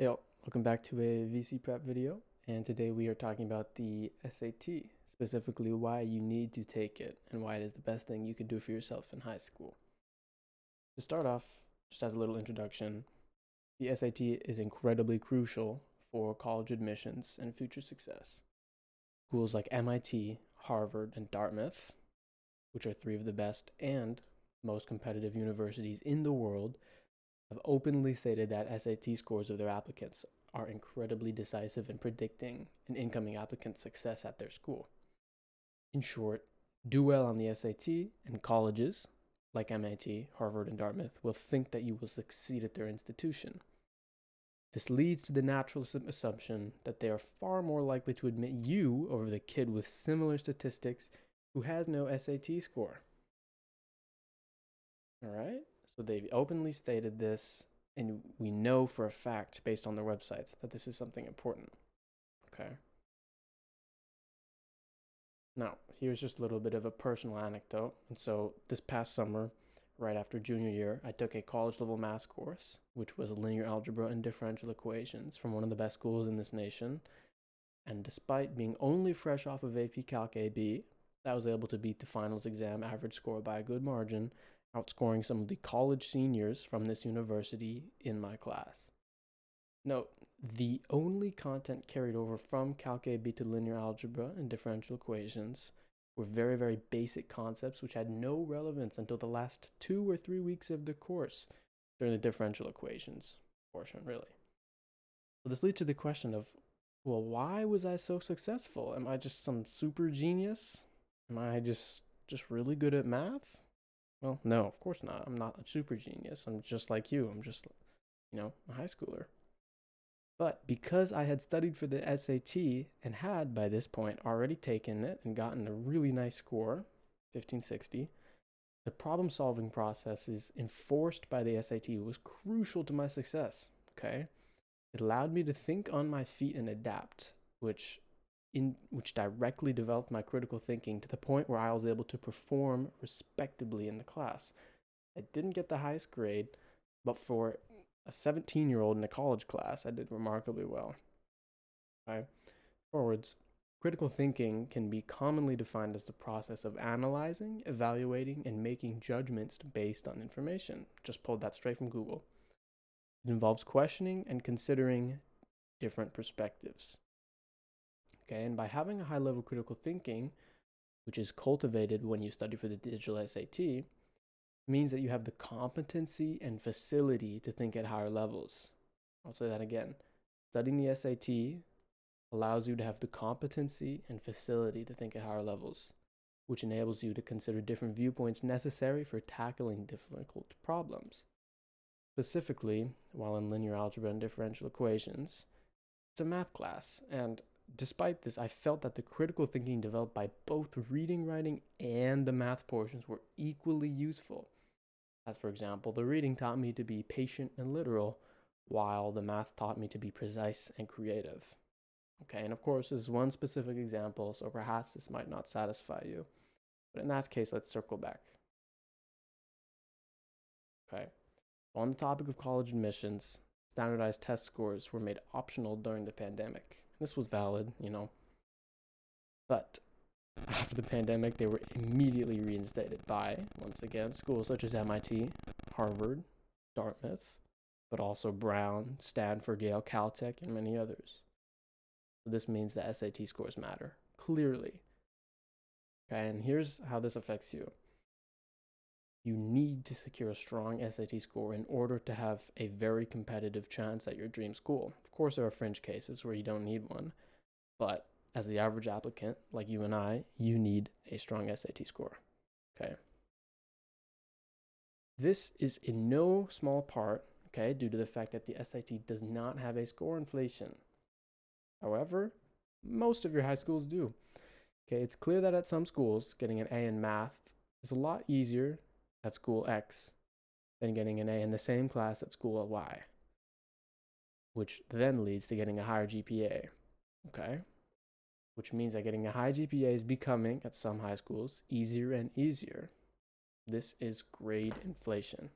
Yo, welcome back to a VC prep video, and today we are talking about the SAT, specifically why you need to take it and why it is the best thing you can do for yourself in high school. To start off, just as a little introduction, the SAT is incredibly crucial for college admissions and future success. Schools like MIT, Harvard, and Dartmouth, which are three of the best and most competitive universities in the world, have openly stated that SAT scores of their applicants are incredibly decisive in predicting an incoming applicant's success at their school. In short, do well on the SAT, and colleges like MIT, Harvard, and Dartmouth will think that you will succeed at their institution. This leads to the natural assumption that they are far more likely to admit you over the kid with similar statistics who has no SAT score. All right? So they've openly stated this, and we know for a fact, based on their websites, that this is something important. Okay. Now, here's just a little bit of a personal anecdote. And so this past summer, right after junior year, I took a college level math course, which was linear algebra and differential equations from one of the best schools in this nation. And despite being only fresh off of AP Calc AB, I was able to beat the finals exam average score by a good margin, outscoring some of the college seniors from this university in my class. Note, the only content carried over from Calc AB to linear algebra and differential equations were very, very basic concepts which had no relevance until the last 2 or 3 weeks of the course during the differential equations portion, really. So this leads to the question of, well, why was I so successful? Am I just some super genius? Am I just really good at math? Well, no, of course not. I'm not a super genius. I'm just like you. I'm just, a high schooler. But because I had studied for the SAT and had, by this point, already taken it and gotten a really nice score, 1560, the problem solving processes enforced by the SAT was crucial to my success. Okay? It allowed me to think on my feet and adapt, which directly developed my critical thinking to the point where I was able to perform respectably in the class. I didn't get the highest grade, but for a 17-year-old in a college class, I did remarkably well. Okay. Forwards, critical thinking can be commonly defined as the process of analyzing, evaluating, and making judgments based on information. Just pulled that straight from Google. It involves questioning and considering different perspectives. Okay, and by having a high level critical thinking, which is cultivated when you study for the digital SAT, means that you have the competency and facility to think at higher levels. I'll say that again. Studying the SAT allows you to have the competency and facility to think at higher levels, which enables you to consider different viewpoints necessary for tackling difficult problems. Specifically, while in linear algebra and differential equations, it's a math class, and despite this, I felt that the critical thinking developed by both reading, writing, and the math portions were equally useful. As for example, the reading taught me to be patient and literal, while the math taught me to be precise and creative. Okay, and of course, this is one specific example, so perhaps this might not satisfy you. But in that case, let's circle back. Okay, on the topic of college admissions, standardized test scores were made optional during the pandemic. This was valid, but after the pandemic, they were immediately reinstated by, once again, schools such as MIT, Harvard, Dartmouth, but also Brown, Stanford, Yale, Caltech, and many others. So this means that SAT scores matter, clearly. Okay, and here's how this affects you. You need to secure a strong SAT score in order to have a very competitive chance at your dream school. Of course, there are fringe cases where you don't need one, but as the average applicant, like you and I, you need a strong SAT score. Okay. This is in no small part, okay, due to the fact that the SAT does not have a score inflation. However, most of your high schools do. Okay, it's clear that at some schools, getting an A in math is a lot easier at school X than getting an A in the same class at school Y, which then leads to getting a higher GPA. Okay, which means that getting a high GPA is becoming, at some high schools, easier and easier. This is grade inflation.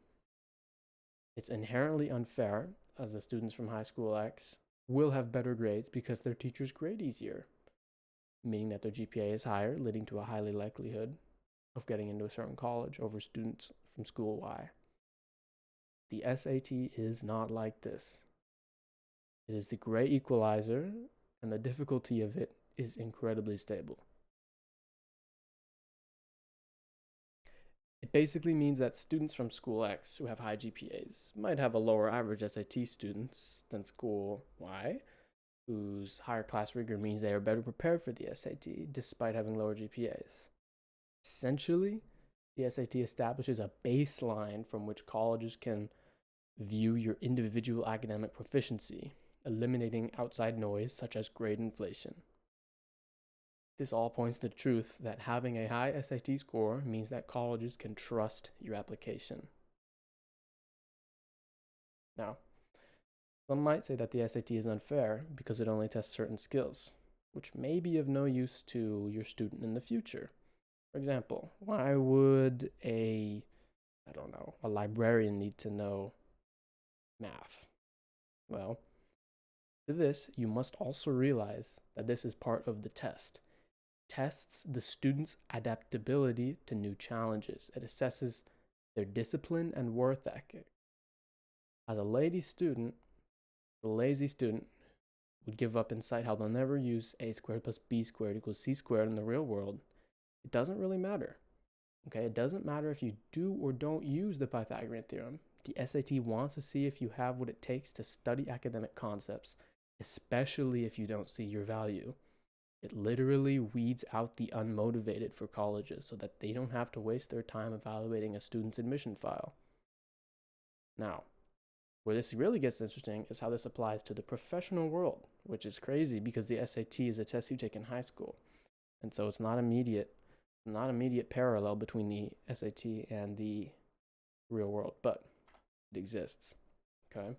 It's inherently unfair as the students from high school X will have better grades because their teachers grade easier, meaning that their GPA is higher, leading to a highly likelihood of getting into a certain college over students from school Y. The SAT is not like this. It is the great equalizer, and the difficulty of it is incredibly stable. It basically means that students from school X who have high GPAs might have a lower average SAT students than school Y, whose higher class rigor means they are better prepared for the SAT despite having lower GPAs. Essentially, the SAT establishes a baseline from which colleges can view your individual academic proficiency, eliminating outside noise such as grade inflation. This all points to the truth that having a high SAT score means that colleges can trust your application. Now, some might say that the SAT is unfair because it only tests certain skills, which may be of no use to your student in the future. For example, why would a librarian need to know math? Well, to this, you must also realize that this is part of the test. It tests the student's adaptability to new challenges. It assesses their discipline and work ethic. As a lazy student would give up in sight how they'll never use a squared plus b squared equals c squared in the real world, it doesn't really matter. Okay, it doesn't matter if you do or don't use the Pythagorean theorem. The SAT wants to see if you have what it takes to study academic concepts, especially if you don't see your value. It literally weeds out the unmotivated for colleges so that they don't have to waste their time evaluating a student's admission file. Now, where this really gets interesting is how this applies to the professional world, which is crazy because the SAT is a test you take in high school. And so it's not immediate parallel between the SAT and the real world, but it exists. Okay?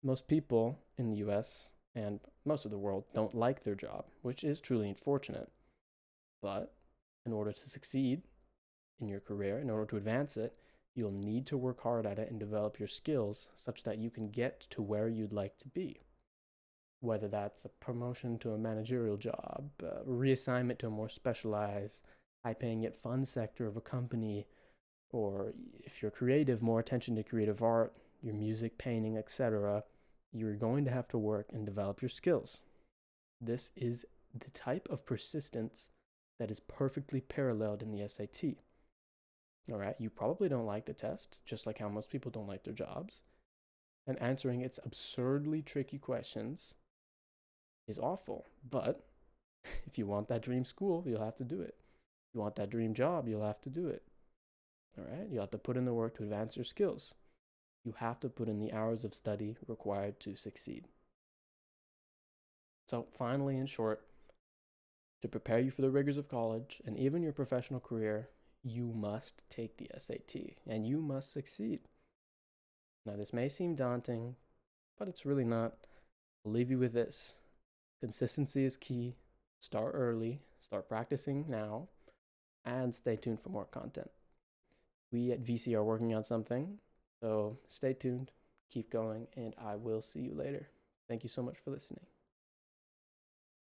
Most people in the US and most of the world don't like their job, which is truly unfortunate. But in order to succeed in your career, in order to advance it, you'll need to work hard at it and develop your skills such that you can get to where you'd like to be. Whether that's a promotion to a managerial job, reassignment to a more specialized, high-paying yet fun sector of a company, or if you're creative, more attention to creative art, your music, painting, etc., you're going to have to work and develop your skills. This is the type of persistence that is perfectly paralleled in the SAT. All right, you probably don't like the test, just like how most people don't like their jobs. And answering its absurdly tricky questions is awful. But if you want that dream school, you'll have to do it. If you want that dream job, you'll have to do it. All right, you have to put in the work to advance your skills. You have to put in the hours of study required to succeed. So finally, in short, to prepare you for the rigors of college and even your professional career, you must take the SAT and you must succeed. Now, this may seem daunting, but it's really not. I'll leave you with this. Consistency is key. Start early, start practicing now, and stay tuned for more content. We at VC are working on something, so stay tuned, keep going, and I will see you later. Thank you so much for listening.